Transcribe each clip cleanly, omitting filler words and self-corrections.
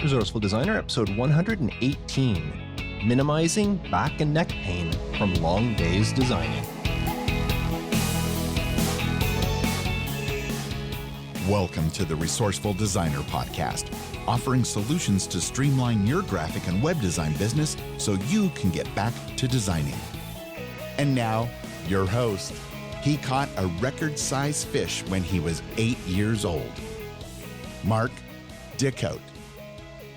Resourceful Designer, episode 118, Minimizing Back and Neck Pain from Long Days Designing. Welcome to the Resourceful Designer podcast, offering solutions to streamline your graphic and web design business so you can get back to designing. And now, your host. He caught a record-sized fish when he was 8 years old. Mark Dickhout.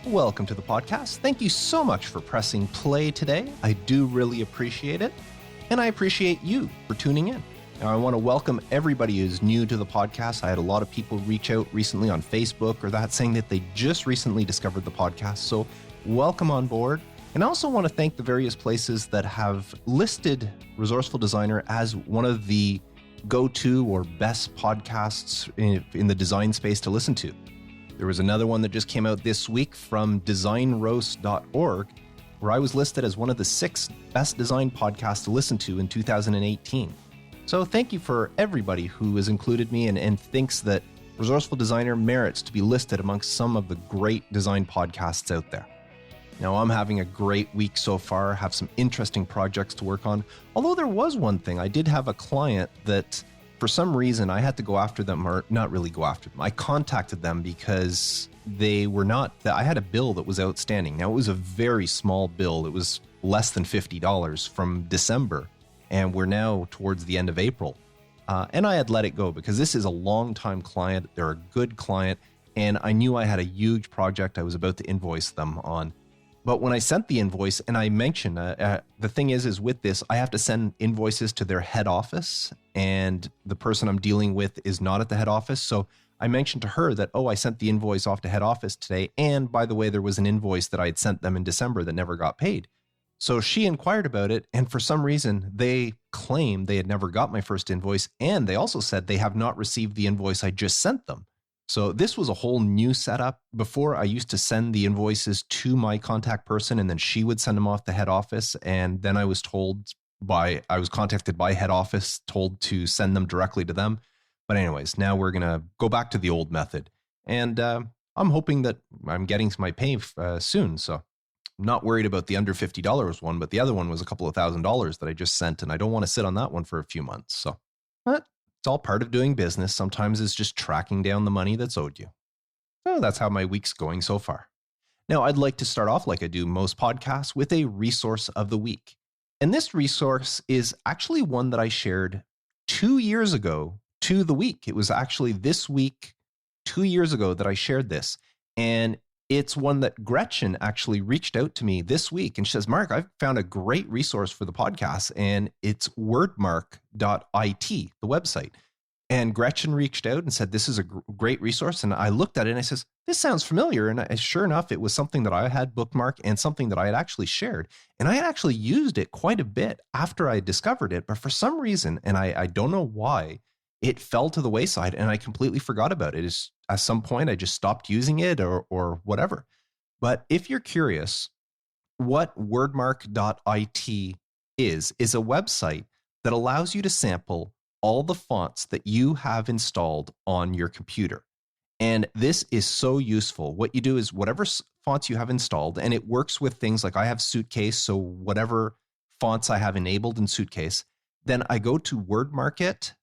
Welcome to the podcast. Thank you so much for pressing play today. I do really appreciate it. And I appreciate you for tuning in. Now, I want to welcome everybody who's new to the podcast. I had a lot of people reach out recently on Facebook or that saying that they just recently discovered the podcast. So welcome on board. And I also want to thank the various places that have listed Resourceful Designer as one of the go-to or best podcasts in the design space to listen to. There was another one that just came out this week from designroast.org, where I was listed as one of the 6 best design podcasts to listen to in 2018. So thank you for everybody who has included me and thinks that Resourceful Designer merits to be listed amongst some of the great design podcasts out there. Now, I'm having a great week so far, have some interesting projects to work on. Although there was one thing, I did have a client that for some reason I had to go after them, or not really go after them. I contacted them because I had a bill that was outstanding. Now, it was a very small bill. It was less than $50 from December, and we're now towards the end of April. And I had let it go because this is a long-time client. They're a good client, and I knew I had a huge project I was about to invoice them on. But when I sent the invoice, and I mentioned, the thing is with this, I have to send invoices to their head office, and the person I'm dealing with is not at the head office. So I mentioned to her that, I sent the invoice off to head office today. And by the way, there was an invoice that I had sent them in December that never got paid. So she inquired about it, and for some reason, they claimed they had never got my first invoice, and they also said they have not received the invoice I just sent them. So this was a whole new setup. Before, I used to send the invoices to my contact person, and then she would send them off to head office. And then I was contacted by head office, told to send them directly to them. But anyways, now we're going to go back to the old method. And I'm hoping that I'm getting my pay soon. So I'm not worried about the under $50 one, but the other one was a couple of $1,000s that I just sent. And I don't want to sit on that one for a few months. So, but it's all part of doing business. Sometimes it's just tracking down the money that's owed you. So that's how my week's going so far. Now, I'd like to start off like I do most podcasts with a resource of the week. And this resource is actually one that I shared 2 years ago to the week. It was actually this week, 2 years ago that I shared this. And it's one that Gretchen actually reached out to me this week. And she says, Mark, I've found a great resource for the podcast, and it's Wordmark IT, the website. And Gretchen reached out and said, this is a great resource. And I looked at it and I says, this sounds familiar. And sure enough, it was something that I had bookmarked and something that I had actually shared. And I had actually used it quite a bit after I discovered it. But for some reason, and I don't know why, it fell to the wayside and I completely forgot about it. At some point, I just stopped using it or whatever. But if you're curious, what Wordmark.it is a website that allows you to sample all the fonts that you have installed on your computer. And this is so useful. What you do is whatever fonts you have installed, and it works with things like I have Suitcase, so whatever fonts I have enabled in Suitcase, then I go to Wordmark.it.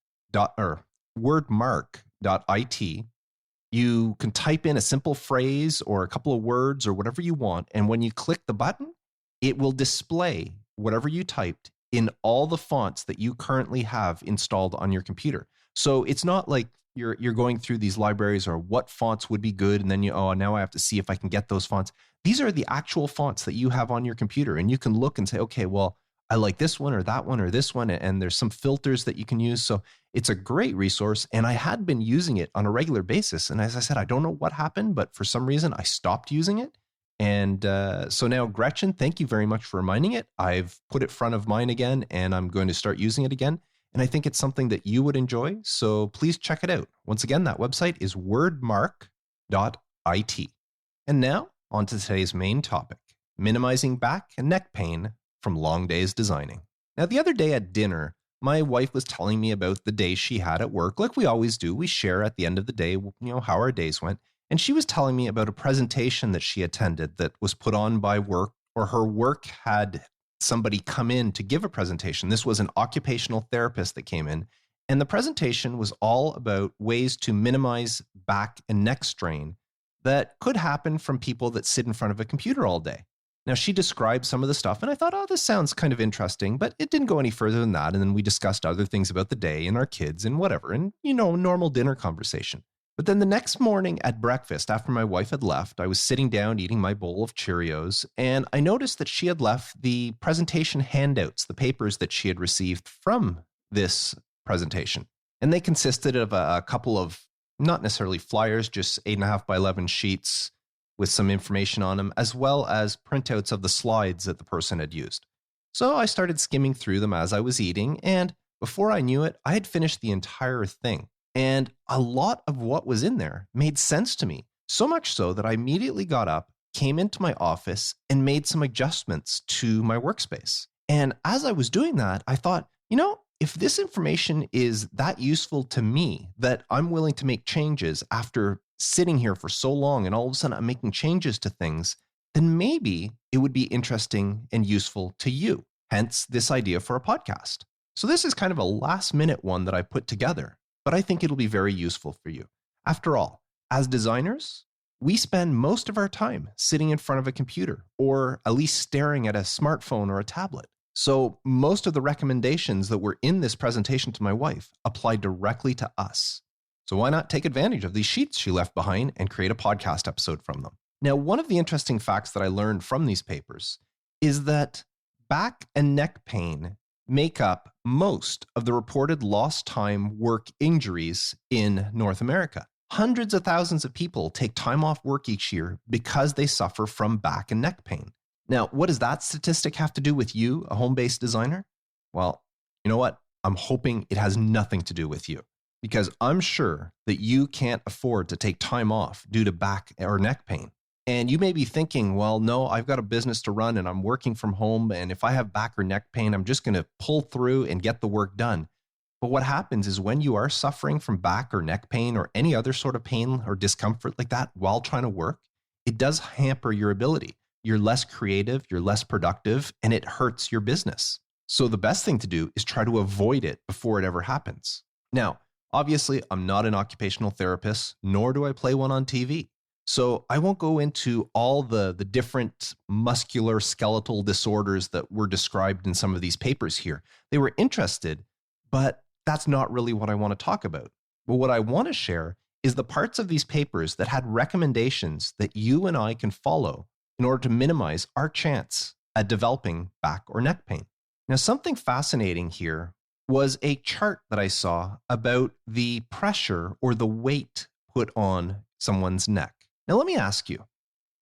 You can type in a simple phrase or a couple of words or whatever you want, and when you click the button, it will display whatever you typed in all the fonts that you currently have installed on your computer. So it's not like you're going through these libraries or what fonts would be good, and then now I have to see if I can get those fonts. These are the actual fonts that you have on your computer, and you can look and say, okay, well, I like this one or that one or this one, and there's some filters that you can use. So it's a great resource, and I had been using it on a regular basis. And as I said, I don't know what happened, but for some reason I stopped using it. And so now, Gretchen, thank you very much for reminding it. I've put it front of mind again, and I'm going to start using it again. And I think it's something that you would enjoy. So please check it out. Once again, that website is wordmark.it. And now on to today's main topic, minimizing back and neck pain from long days designing. Now, the other day at dinner, my wife was telling me about the day she had at work. Like we always do, we share at the end of the day, how our days went. And she was telling me about a presentation that she attended that was put on by work, or her work had somebody come in to give a presentation. This was an occupational therapist that came in. And the presentation was all about ways to minimize back and neck strain that could happen from people that sit in front of a computer all day. Now, she described some of the stuff, and I thought, oh, this sounds kind of interesting, but it didn't go any further than that. And then we discussed other things about the day and our kids and whatever, and, normal dinner conversation. But then the next morning at breakfast, after my wife had left, I was sitting down eating my bowl of Cheerios, and I noticed that she had left the presentation handouts, the papers that she had received from this presentation. And they consisted of a couple of, not necessarily flyers, just 8.5 by 11 sheets with some information on them, as well as printouts of the slides that the person had used. So I started skimming through them as I was eating, and before I knew it, I had finished the entire thing. And a lot of what was in there made sense to me, so much so that I immediately got up, came into my office, and made some adjustments to my workspace. And as I was doing that, I thought, if this information is that useful to me that I'm willing to make changes after sitting here for so long and all of a sudden I'm making changes to things, then maybe it would be interesting and useful to you. Hence this idea for a podcast. So this is kind of a last minute one that I put together, but I think it'll be very useful for you. After all, as designers, we spend most of our time sitting in front of a computer or at least staring at a smartphone or a tablet. So most of the recommendations that were in this presentation to my wife apply directly to us. So why not take advantage of these sheets she left behind and create a podcast episode from them? Now, one of the interesting facts that I learned from these papers is that back and neck pain make up most of the reported lost time work injuries in North America. Hundreds of thousands of people take time off work each year because they suffer from back and neck pain. Now, what does that statistic have to do with you, a home-based designer? Well, you know what? I'm hoping it has nothing to do with you, because I'm sure that you can't afford to take time off due to back or neck pain. And you may be thinking, well, no, I've got a business to run and I'm working from home. And if I have back or neck pain, I'm just going to pull through and get the work done. But what happens is when you are suffering from back or neck pain or any other sort of pain or discomfort like that while trying to work, it does hamper your ability. You're less creative, you're less productive, and it hurts your business. So the best thing to do is try to avoid it before it ever happens. Now, obviously, I'm not an occupational therapist, nor do I play one on TV. So I won't go into all the different muscular skeletal disorders that were described in some of these papers here. They were interested, but that's not really what I want to talk about. But what I want to share is the parts of these papers that had recommendations that you and I can follow in order to minimize our chance at developing back or neck pain. Now, something fascinating here was a chart that I saw about the pressure or the weight put on someone's neck. Now, let me ask you,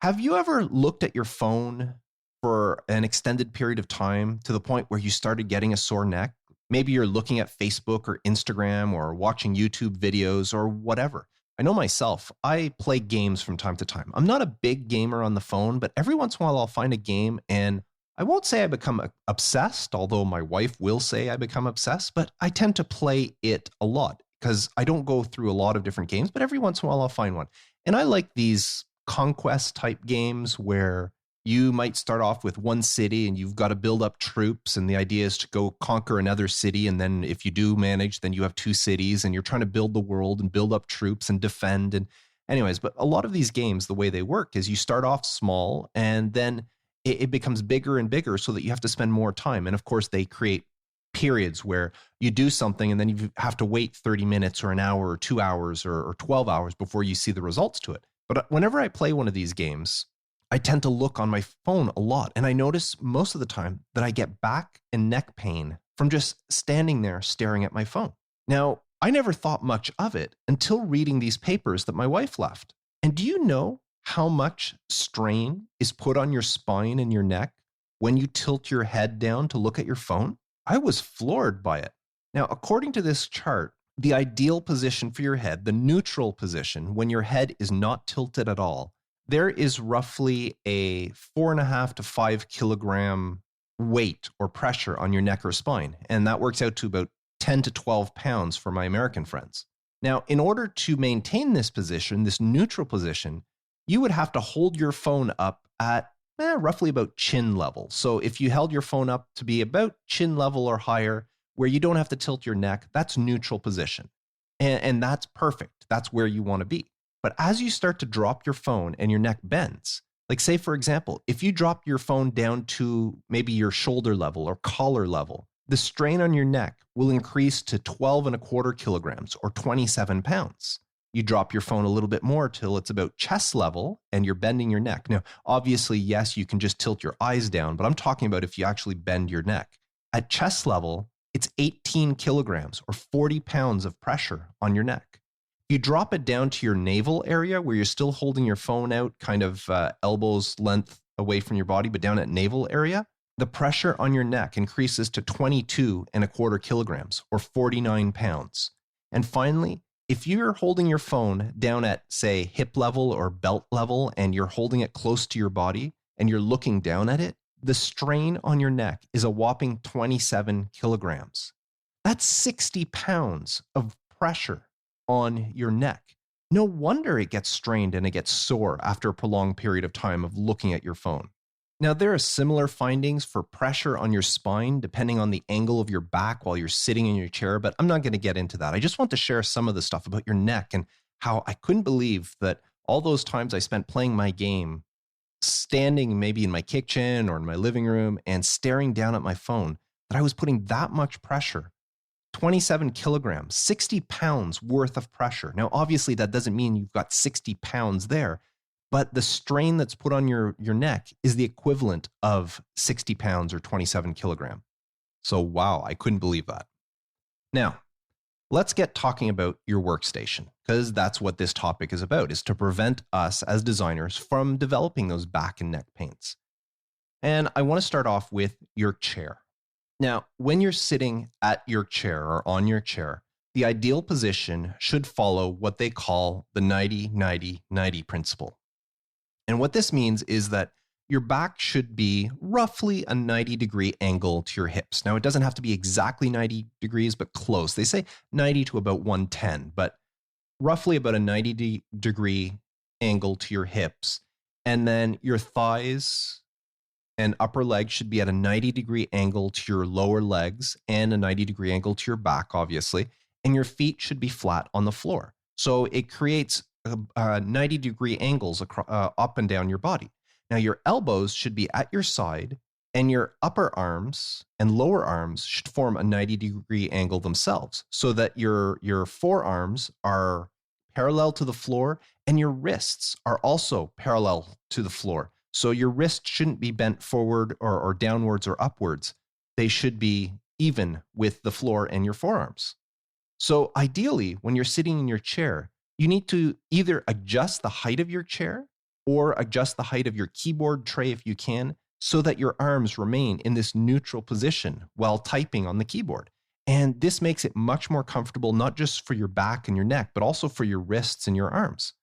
have you ever looked at your phone for an extended period of time to the point where you started getting a sore neck? Maybe you're looking at Facebook or Instagram or watching YouTube videos or whatever. I know myself, I play games from time to time. I'm not a big gamer on the phone, but every once in a while I'll find a game, and I won't say I become obsessed, although my wife will say I become obsessed, but I tend to play it a lot because I don't go through a lot of different games, but every once in a while I'll find one. And I like these conquest type games where you might start off with one city and you've got to build up troops, and the idea is to go conquer another city. And then if you do manage, then you have two cities and you're trying to build the world and build up troops and defend. And anyways, but a lot of these games, the way they work is you start off small and then it becomes bigger and bigger so that you have to spend more time. And of course, they create periods where you do something and then you have to wait 30 minutes or an hour or 2 hours or 12 hours before you see the results to it. But whenever I play one of these games, I tend to look on my phone a lot, and I notice most of the time that I get back and neck pain from just standing there staring at my phone. Now, I never thought much of it until reading these papers that my wife left. And do you know how much strain is put on your spine and your neck when you tilt your head down to look at your phone? I was floored by it. Now, according to this chart, the ideal position for your head, the neutral position, when your head is not tilted at all, there is roughly a 4.5 to 5 kilogram weight or pressure on your neck or spine. And that works out to about 10 to 12 pounds for my American friends. Now, in order to maintain this position, this neutral position, you would have to hold your phone up at roughly about chin level. So if you held your phone up to be about chin level or higher, where you don't have to tilt your neck, that's neutral position. And that's perfect. That's where you want to be. But as you start to drop your phone and your neck bends, like say, for example, if you drop your phone down to maybe your shoulder level or collar level, the strain on your neck will increase to 12 and a quarter kilograms or 27 pounds. You drop your phone a little bit more till it's about chest level and you're bending your neck. Now, obviously, yes, you can just tilt your eyes down, but I'm talking about if you actually bend your neck. At chest level, it's 18 kilograms or 40 pounds of pressure on your neck. You drop it down to your navel area where you're still holding your phone out kind of elbows length away from your body, but down at navel area, the pressure on your neck increases to 22 and a quarter kilograms or 49 pounds. And finally, if you're holding your phone down at, say, hip level or belt level, and you're holding it close to your body and you're looking down at it, the strain on your neck is a whopping 27 kilograms. That's 60 pounds of pressure on your neck. No wonder it gets strained and it gets sore after a prolonged period of time of looking at your phone. Now, there are similar findings for pressure on your spine depending on the angle of your back while you're sitting in your chair, but I'm not going to get into that. I just want to share some of the stuff about your neck and how I couldn't believe that all those times I spent playing my game, standing maybe in my kitchen or in my living room and staring down at my phone, that I was putting that much pressure. 27 kilograms, 60 pounds worth of pressure. Now, obviously, that doesn't mean you've got 60 pounds there, but the strain that's put on your neck is the equivalent of 60 pounds or 27 kilogram. So, wow, I couldn't believe that. Now, let's get talking about your workstation, because that's what this topic is about, is to prevent us as designers from developing those back and neck pains. And I want to start off with your chair. Now, when you're sitting at your chair or on your chair, the ideal position should follow what they call the 90-90-90 principle. And what this means is that your back should be roughly a 90-degree angle to your hips. Now, it doesn't have to be exactly 90 degrees, but close. They say 90 to about 110, but roughly about a 90-degree angle to your hips. And then your thighs and upper legs should be at a 90-degree angle to your lower legs and a 90-degree angle to your back, obviously. And your feet should be flat on the floor. So it creates 90-degree angles up and down your body. Now, your elbows should be at your side, and your upper arms and lower arms should form a 90-degree angle themselves, so that your forearms are parallel to the floor, and your wrists are also parallel to the floor. So your wrists shouldn't be bent forward or downwards or upwards. They should be even with the floor and your forearms. So ideally, when you're sitting in your chair, you need to either adjust the height of your chair or adjust the height of your keyboard tray if you can, so that your arms remain in this neutral position while typing on the keyboard. And this makes it much more comfortable, not just for your back and your neck, but also for your wrists and your arms.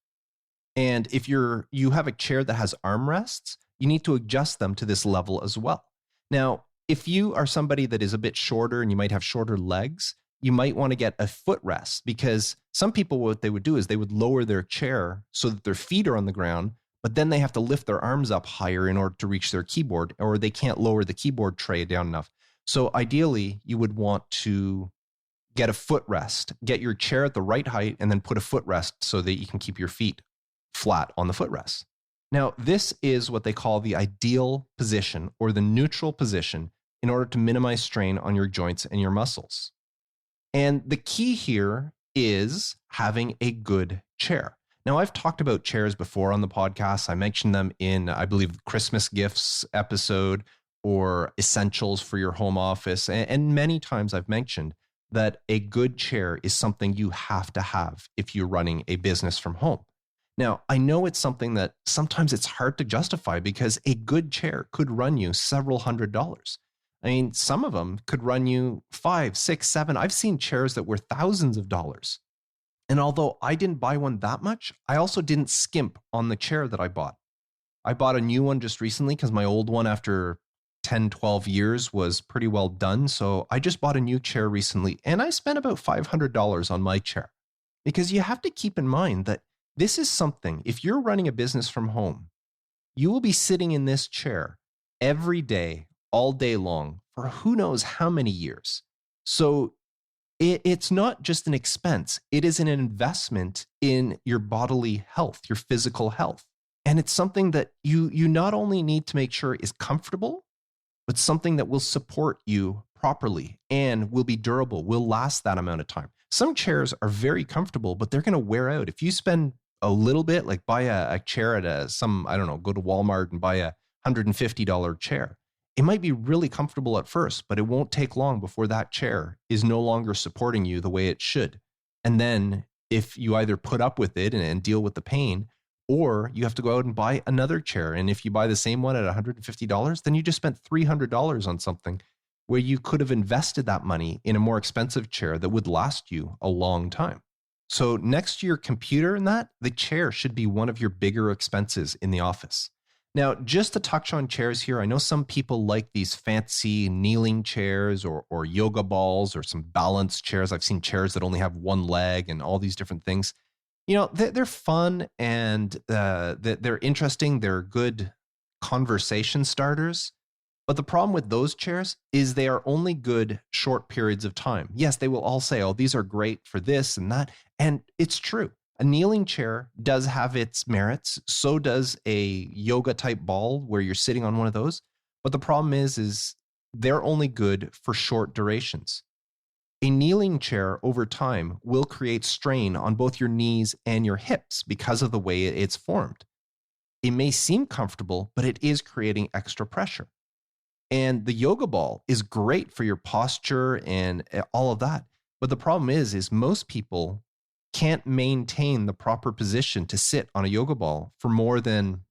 And if you have a chair that has armrests, you need to adjust them to this level as well. Now, if you are somebody that is a bit shorter and you might have shorter legs, you might want to get a footrest, because some people, what they would do is they would lower their chair so that their feet are on the ground, but then they have to lift their arms up higher in order to reach their keyboard, or they can't lower the keyboard tray down enough. So ideally, you would want to get a footrest, get your chair at the right height, and then put a footrest so that you can keep your feet flat on the footrest. Now, this is what they call the ideal position or the neutral position in order to minimize strain on your joints and your muscles. And the key here is having a good chair. Now, I've talked about chairs before on the podcast. I mentioned them in, I believe, Christmas gifts episode or essentials for your home office. And many times I've mentioned that a good chair is something you have to have if you're running a business from home. Now, I know it's something that sometimes it's hard to justify, because a good chair could run you several $100s. I mean, some of them could run you 5, 6, 7. I've seen chairs that were thousands of dollars. And although I didn't buy one that much, I also didn't skimp on the chair that I bought. I bought a new one just recently because my old one, after 10, 12 years, was pretty well done. So I just bought a new chair recently, and I spent about $500 on my chair. Because you have to keep in mind that this is something, if you're running a business from home, you will be sitting in this chair every day, all day long, for who knows how many years. So it's not just an expense, it is an investment in your bodily health, your physical health. And it's something that you not only need to make sure is comfortable, but something that will support you properly and will be durable, will last that amount of time. Some chairs are very comfortable, but they're going to wear out. If you spend a little bit, like buy a chair at I don't know, go to Walmart and buy a $150 chair. It might be really comfortable at first, but it won't take long before that chair is no longer supporting you the way it should. And then if you either put up with it and deal with the pain, or you have to go out and buy another chair. And if you buy the same one at $150, then you just spent $300 on something where you could have invested that money in a more expensive chair that would last you a long time. So next to your computer and that, the chair should be one of your bigger expenses in the office. Now, just to touch on chairs here, I know some people like these fancy kneeling chairs or yoga balls or some balance chairs. I've seen chairs that only have one leg and all these different things. You know, they're fun and they're interesting. They're good conversation starters. But the problem with those chairs is they are only good short periods of time. Yes, they will all say, oh, these are great for this and that. And it's true. A kneeling chair does have its merits. So does a yoga type ball where you're sitting on one of those. But the problem is they're only good for short durations. A kneeling chair over time will create strain on both your knees and your hips because of the way it's formed. It may seem comfortable, but it is creating extra pressure. And the yoga ball is great for your posture and all of that. But the problem is most people can't maintain the proper position to sit on a yoga ball for more than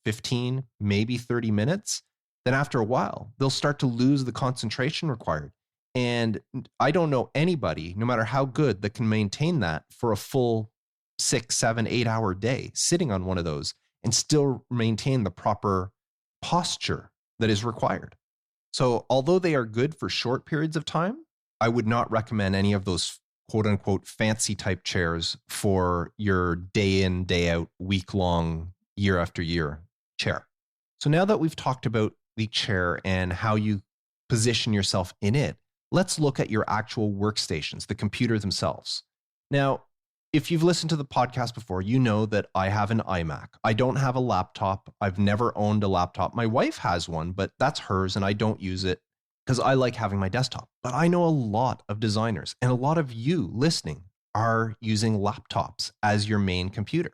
15, maybe 30 minutes. Then after a while, they'll start to lose the concentration required. And I don't know anybody, no matter how good, that can maintain that for a full 6, 7, 8 hour day, sitting on one of those and still maintain the proper posture that is required. So although they are good for short periods of time, I would not recommend any of those quote unquote fancy type chairs for your day in, day out, week long, year after year chair. So now that we've talked about the chair and how you position yourself in it, let's look at your actual workstations, the computer themselves. Now, if you've listened to the podcast before, you know that I have an iMac. I don't have a laptop. I've never owned a laptop. My wife has one, but that's hers and I don't use it because I like having my desktop. But I know a lot of designers and a lot of you listening are using laptops as your main computer.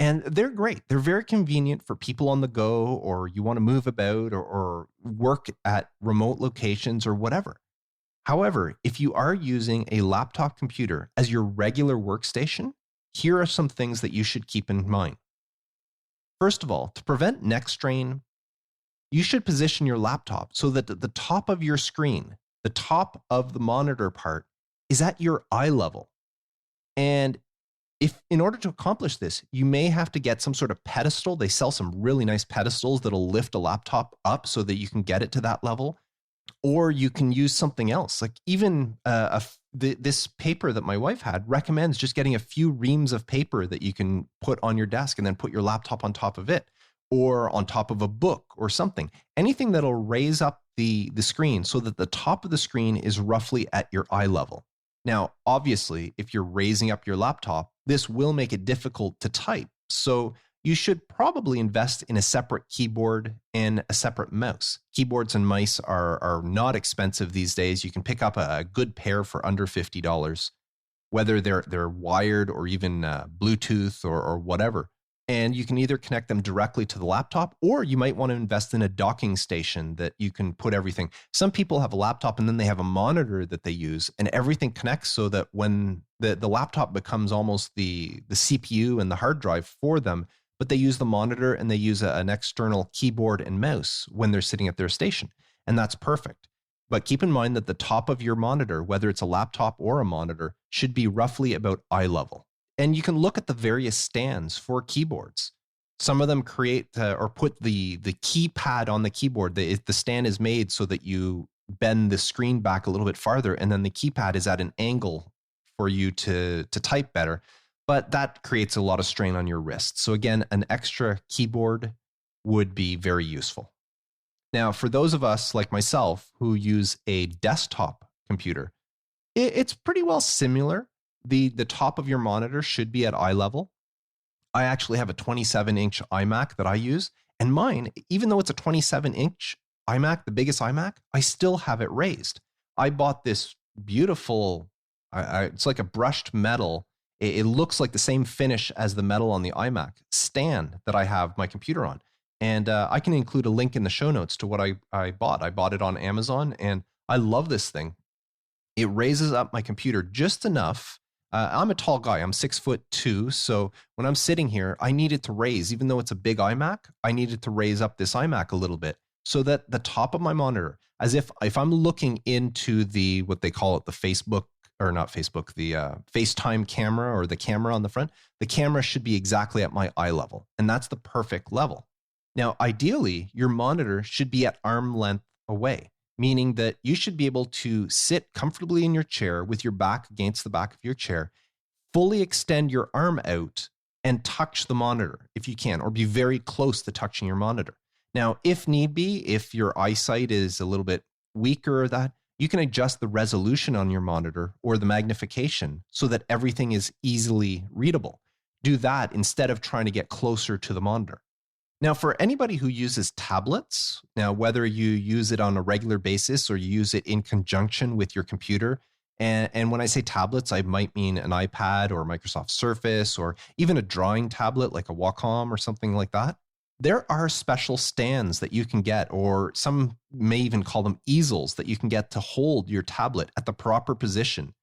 And they're great. They're very convenient for people on the go, or you want to move about or work at remote locations or whatever. However, if you are using a laptop computer as your regular workstation, here are some things that you should keep in mind. First of all, to prevent neck strain, you should position your laptop so that the top of your screen, the top of the monitor part, is at your eye level. And if in order to accomplish this, you may have to get some sort of pedestal. They sell some really nice pedestals that'll lift a laptop up so that you can get it to that level. Or you can use something else. Like even this paper that my wife had recommends just getting a few reams of paper that you can put on your desk and then put your laptop on top of it, or on top of a book or something. Anything that'll raise up the screen so that the top of the screen is roughly at your eye level. Now, obviously, if you're raising up your laptop, this will make it difficult to type. So you should probably invest in a separate keyboard and a separate mouse. Keyboards and mice are not expensive these days. You can pick up a good pair for under $50, whether they're wired or even Bluetooth or whatever. And you can either connect them directly to the laptop, or you might want to invest in a docking station that you can put everything. Some people have a laptop and then they have a monitor that they use, and everything connects so that when the laptop becomes almost the CPU and the hard drive for them, but they use the monitor and they use an external keyboard and mouse when they're sitting at their station. And that's perfect. But keep in mind that the top of your monitor, whether it's a laptop or a monitor, should be roughly about eye level. And you can look at the various stands for keyboards. Some of them create or put the keypad on the keyboard. The stand is made so that you bend the screen back a little bit farther, and then the keypad is at an angle for you to type better, but that creates a lot of strain on your wrists. So again, an extra keyboard would be very useful. Now, for those of us like myself who use a desktop computer, it's pretty well similar. The top of your monitor should be at eye level. I actually have a 27-inch iMac that I use, and mine, even though it's a 27-inch iMac, the biggest iMac, I still have it raised. I bought this beautiful, it's like a brushed metal. It looks like the same finish as the metal on the iMac stand that I have my computer on. And I can include a link in the show notes to what I bought. I bought it on Amazon, and I love this thing. It raises up my computer just enough. I'm a tall guy. I'm 6'2". So when I'm sitting here, I need it to raise, even though it's a big iMac, I needed to raise up this iMac a little bit so that the top of my monitor, as if I'm looking into what they call it, the Facebook, or not Facebook, the FaceTime camera, or the camera on the front, the camera should be exactly at my eye level. And that's the perfect level. Now, ideally, your monitor should be at arm length away, meaning that you should be able to sit comfortably in your chair with your back against the back of your chair, fully extend your arm out and touch the monitor if you can, or be very close to touching your monitor. Now, if need be, if your eyesight is a little bit weaker or that, you can adjust the resolution on your monitor or the magnification so that everything is easily readable. Do that instead of trying to get closer to the monitor. Now, for anybody who uses tablets, now whether you use it on a regular basis or you use it in conjunction with your computer, and when I say tablets, I might mean an iPad or Microsoft Surface or even a drawing tablet like a Wacom or something like that, there are special stands that you can get, or some may even call them easels that you can get to hold your tablet at the proper position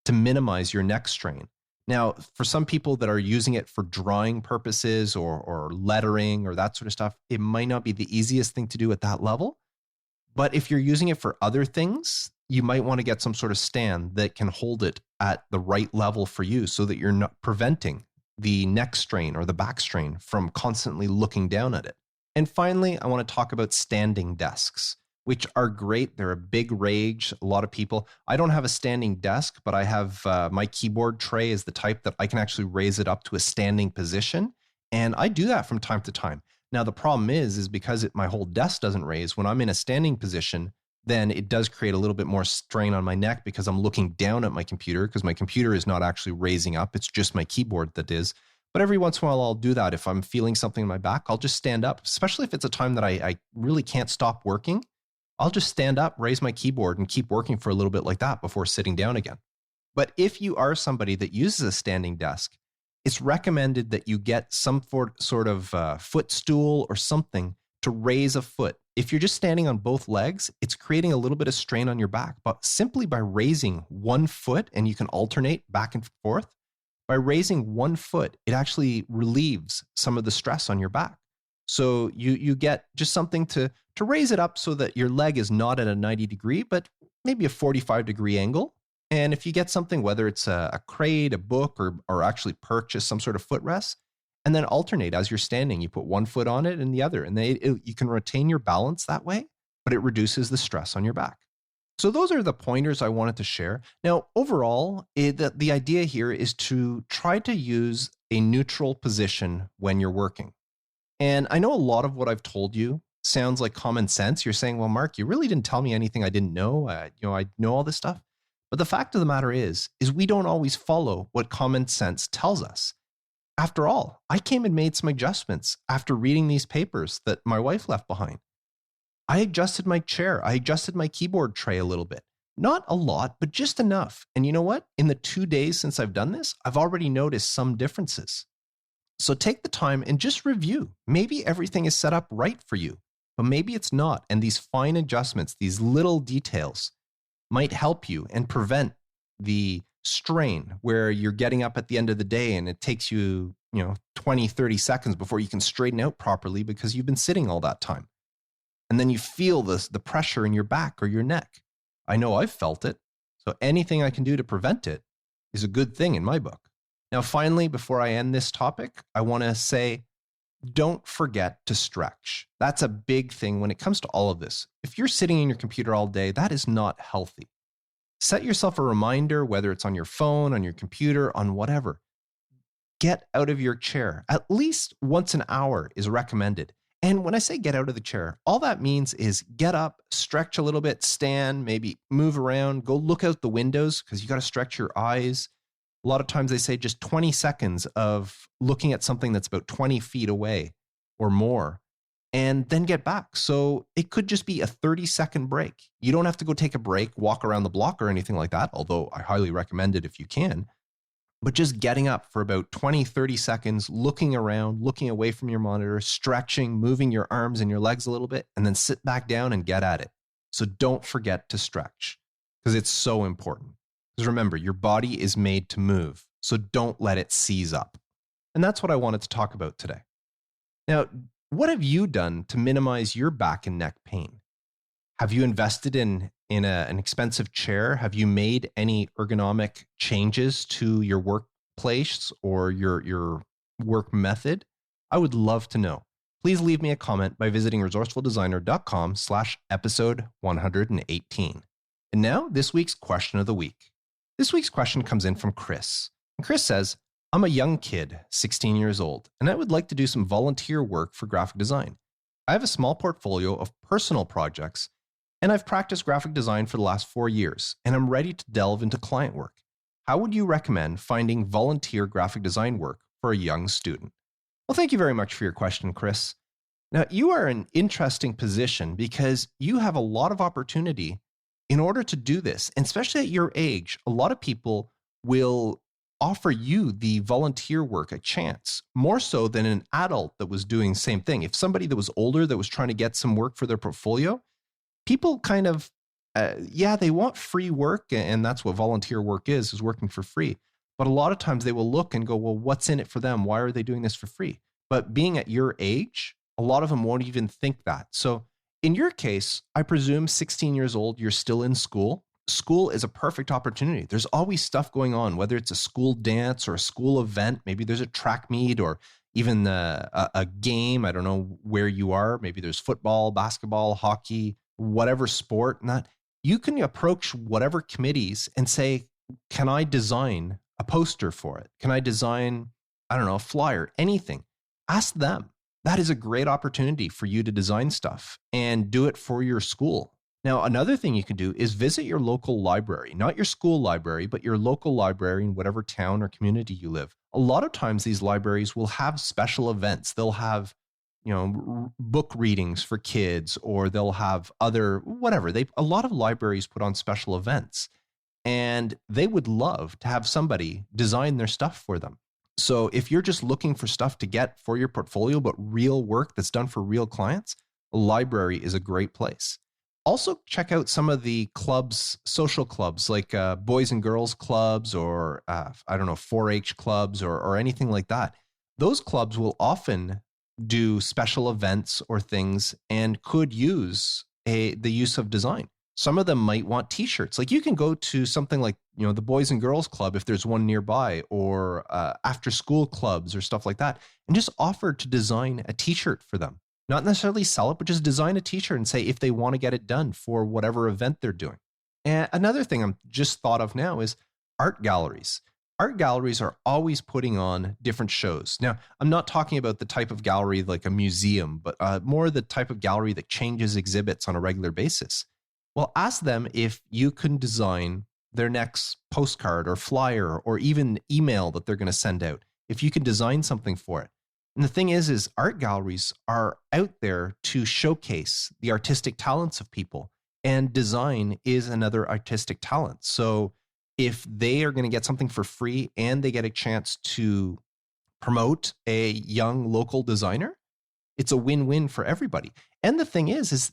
to minimize your neck strain. Now, for some people that are using it for drawing purposes or lettering or that sort of stuff, it might not be the easiest thing to do at that level. But if you're using it for other things, you might want to get some sort of stand that can hold it at the right level for you so that you're not preventing the neck strain or the back strain from constantly looking down at it. And finally, I want to talk about standing desks, which are great. They're a big rage. A lot of people. I don't have a standing desk, but I have my keyboard tray is the type that I can actually raise it up to a standing position. And I do that from time to time. Now, the problem is because my whole desk doesn't raise, when I'm in a standing position, then it does create a little bit more strain on my neck because I'm looking down at my computer because my computer is not actually raising up. It's just my keyboard that is. But every once in a while, I'll do that. If I'm feeling something in my back, I'll just stand up, especially if it's a time that I really can't stop working. I'll just stand up, raise my keyboard, and keep working for a little bit like that before sitting down again. But if you are somebody that uses a standing desk, it's recommended that you get some sort of footstool or something to raise a foot. If you're just standing on both legs, it's creating a little bit of strain on your back. But simply by raising one foot, and you can alternate back and forth, by raising one foot, it actually relieves some of the stress on your back. So you get just something to raise it up so that your leg is not at a 90-degree, but maybe a 45-degree angle. And if you get something, whether it's a crate, a book, or actually purchase some sort of footrest, and then alternate as you're standing, you put one foot on it and the other, and you can retain your balance that way, but it reduces the stress on your back. So those are the pointers I wanted to share. Now, overall, the idea here is to try to use a neutral position when you're working. And I know a lot of what I've told you sounds like common sense. You're saying, well, Mark, you really didn't tell me anything I didn't know. I know all this stuff. But the fact of the matter is we don't always follow what common sense tells us. After all, I came and made some adjustments after reading these papers that my wife left behind. I adjusted my chair. I adjusted my keyboard tray a little bit. Not a lot, but just enough. And you know what? In the 2 days since I've done this, I've already noticed some differences. So take the time and just review. Maybe everything is set up right for you, but maybe it's not. And these fine adjustments, these little details might help you and prevent the strain where you're getting up at the end of the day and it takes you, 20, 30 seconds before you can straighten out properly because you've been sitting all that time. And then you feel the pressure in your back or your neck. I know I've felt it. So anything I can do to prevent it is a good thing in my book. Now, finally, before I end this topic, I want to say, don't forget to stretch. That's a big thing when it comes to all of this. If you're sitting in your computer all day, that is not healthy. Set yourself a reminder, whether it's on your phone, on your computer, on whatever. Get out of your chair. At least once an hour is recommended. And when I say get out of the chair, all that means is get up, stretch a little bit, stand, maybe move around, go look out the windows because you got to stretch your eyes. A lot of times they say just 20 seconds of looking at something that's about 20 feet away or more, and then get back. So it could just be a 30-second break. You don't have to go take a break, walk around the block or anything like that, although I highly recommend it if you can. But just getting up for about 20, 30 seconds, looking around, looking away from your monitor, stretching, moving your arms and your legs a little bit, and then sit back down and get at it. So don't forget to stretch because it's so important. Because remember, your body is made to move, so don't let it seize up. And that's what I wanted to talk about today. Now, what have you done to minimize your back and neck pain? Have you invested in an expensive chair? Have you made any ergonomic changes to your workplace or your work method? I would love to know. Please leave me a comment by visiting resourcefuldesigner.com/episode 118. And now, this week's question of the week. This week's question comes in from Chris. And Chris says, I'm a young kid, 16 years old, and I would like to do some volunteer work for graphic design. I have a small portfolio of personal projects, and I've practiced graphic design for the last 4 years, and I'm ready to delve into client work. How would you recommend finding volunteer graphic design work for a young student? Well, thank you very much for your question, Chris. Now, you are in an interesting position because you have a lot of opportunity in order to do this, and especially at your age. A lot of people will offer you the volunteer work a chance, more so than an adult that was doing the same thing. If somebody that was older that was trying to get some work for their portfolio, people kind of, they want free work, and that's what volunteer work is working for free. But a lot of times they will look and go, well, what's in it for them? Why are they doing this for free? But being at your age, a lot of them won't even think that. So in your case, I presume 16 years old, you're still in school. School is a perfect opportunity. There's always stuff going on, whether it's a school dance or a school event. Maybe there's a track meet or even a game. I don't know where you are. Maybe there's football, basketball, hockey, whatever sport. Not you can approach whatever committees and say, can I design a poster for it? Can I design, I don't know, a flyer, anything? Ask them. That is a great opportunity for you to design stuff and do it for your school. Now, another thing you can do is visit your local library, not your school library, but your local library in whatever town or community you live. A lot of times these libraries will have special events. They'll have, book readings for kids, or they'll have other, whatever. A lot of libraries put on special events, and they would love to have somebody design their stuff for them. So if you're just looking for stuff to get for your portfolio, but real work that's done for real clients, a library is a great place. Also, check out some of the clubs, social clubs, like boys and girls clubs, or 4-H clubs, or anything like that. Those clubs will often do special events or things and could use the use of design. Some of them might want t-shirts. Like you can go to something like, the Boys and Girls Club, if there's one nearby, or after school clubs or stuff like that, and just offer to design a t-shirt for them. Not necessarily sell it, but just design a t-shirt and say if they want to get it done for whatever event they're doing. And another thing I'm just thought of now is art galleries. Art galleries are always putting on different shows. Now, I'm not talking about the type of gallery like a museum, but more the type of gallery that changes exhibits on a regular basis. Well, ask them if you can design their next postcard or flyer or even email that they're going to send out. If you can design something for it. And the thing is art galleries are out there to showcase the artistic talents of people, and design is another artistic talent. So if they are going to get something for free and they get a chance to promote a young local designer, it's a win-win for everybody. And the thing is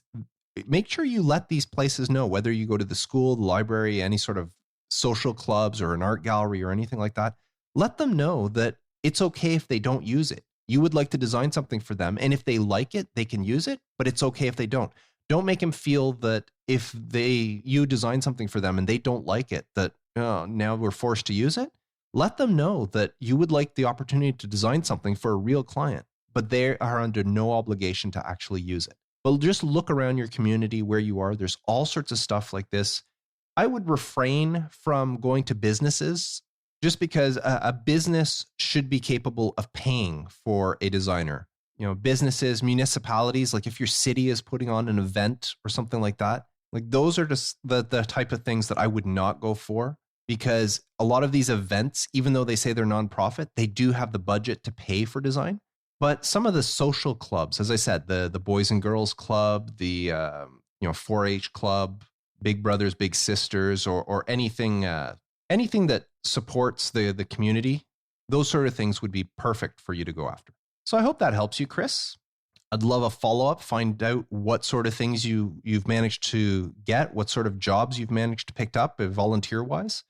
make sure you let these places know, whether you go to the school, the library, any sort of social clubs or an art gallery or anything like that, let them know that it's okay if they don't use it. You would like to design something for them, and if they like it, they can use it, but it's okay if they don't. Don't make them feel that if you design something for them and they don't like it, that now we're forced to use it. Let them know that you would like the opportunity to design something for a real client, but they are under no obligation to actually use it. But just look around your community where you are. There's all sorts of stuff like this. I would refrain from going to businesses just because a business should be capable of paying for a designer. Businesses, municipalities, like if your city is putting on an event or something like that, like those are just the type of things that I would not go for, because a lot of these events, even though they say they're nonprofit, they do have the budget to pay for design. But some of the social clubs, as I said, the Boys and Girls Club, the 4-H Club, Big Brothers, Big Sisters, or anything that supports the community, those sort of things would be perfect for you to go after. So I hope that helps you, Chris. I'd love a follow-up, find out what sort of things you've managed to get, what sort of jobs you've managed to pick up volunteer-wise.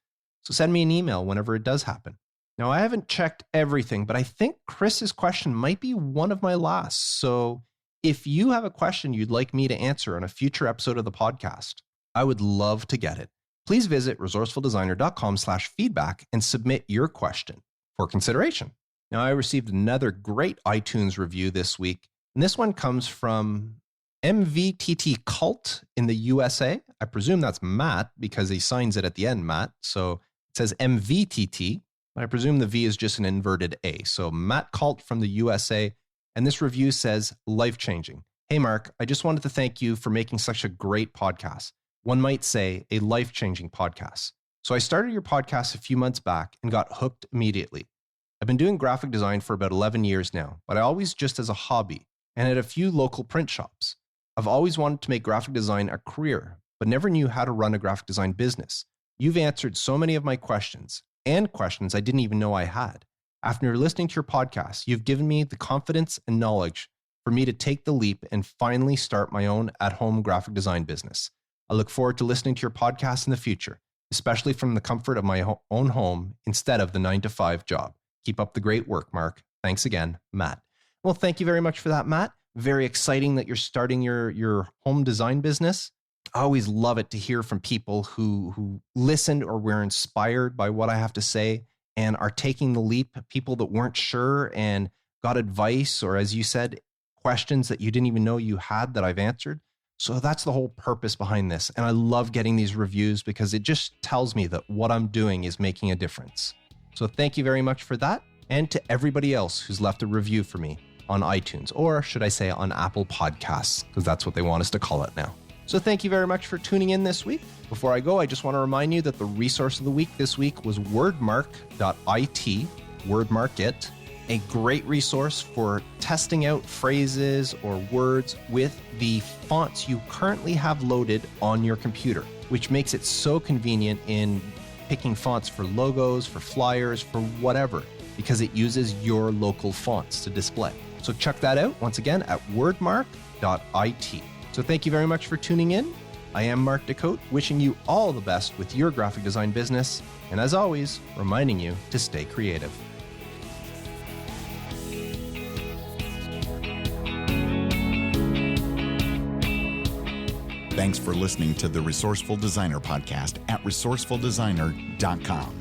So send me an email whenever it does happen. Now, I haven't checked everything, but I think Chris's question might be one of my last. So if you have a question you'd like me to answer on a future episode of the podcast, I would love to get it. Please visit resourcefuldesigner.com/feedback and submit your question for consideration. Now, I received another great iTunes review this week, and this one comes from MVTT Cult in the USA. I presume that's Matt because he signs it at the end, Matt. So it says MVTT, but I presume the V is just an inverted A. So Matt Cult from the USA, and this review says, Lifechanging. Hey, Mark, I just wanted to thank you for making such a great podcast. One might say a life-changing podcast. So I started your podcast a few months back and got hooked immediately. I've been doing graphic design for about 11 years now, but I always just as a hobby and at a few local print shops. I've always wanted to make graphic design a career, but never knew how to run a graphic design business. You've answered so many of my questions and questions I didn't even know I had. After listening to your podcast, you've given me the confidence and knowledge for me to take the leap and finally start my own at-home graphic design business. I look forward to listening to your podcast in the future, especially from the comfort of my own home instead of the 9-to-5 job. Keep up the great work, Mark. Thanks again, Matt. Well, thank you very much for that, Matt. Very exciting that you're starting your home design business. I always love it to hear from people who listened or were inspired by what I have to say and are taking the leap, people that weren't sure and got advice, or as you said, questions that you didn't even know you had that I've answered. So that's the whole purpose behind this. And I love getting these reviews because it just tells me that what I'm doing is making a difference. So thank you very much for that. And to everybody else who's left a review for me on iTunes, or should I say on Apple Podcasts, because that's what they want us to call it now. So thank you very much for tuning in this week. Before I go, I just want to remind you that the resource of the week this week was Wordmark.it, Wordmark IT, a great resource for testing out phrases or words with the fonts you currently have loaded on your computer, which makes it so convenient in picking fonts for logos, for flyers, for whatever, because it uses your local fonts to display. So check that out once again at wordmark.it. So thank you very much for tuning in. I am Mark Decote, wishing you all the best with your graphic design business, and as always, reminding you to stay creative. Thanks for listening to the Resourceful Designer Podcast at resourcefuldesigner.com.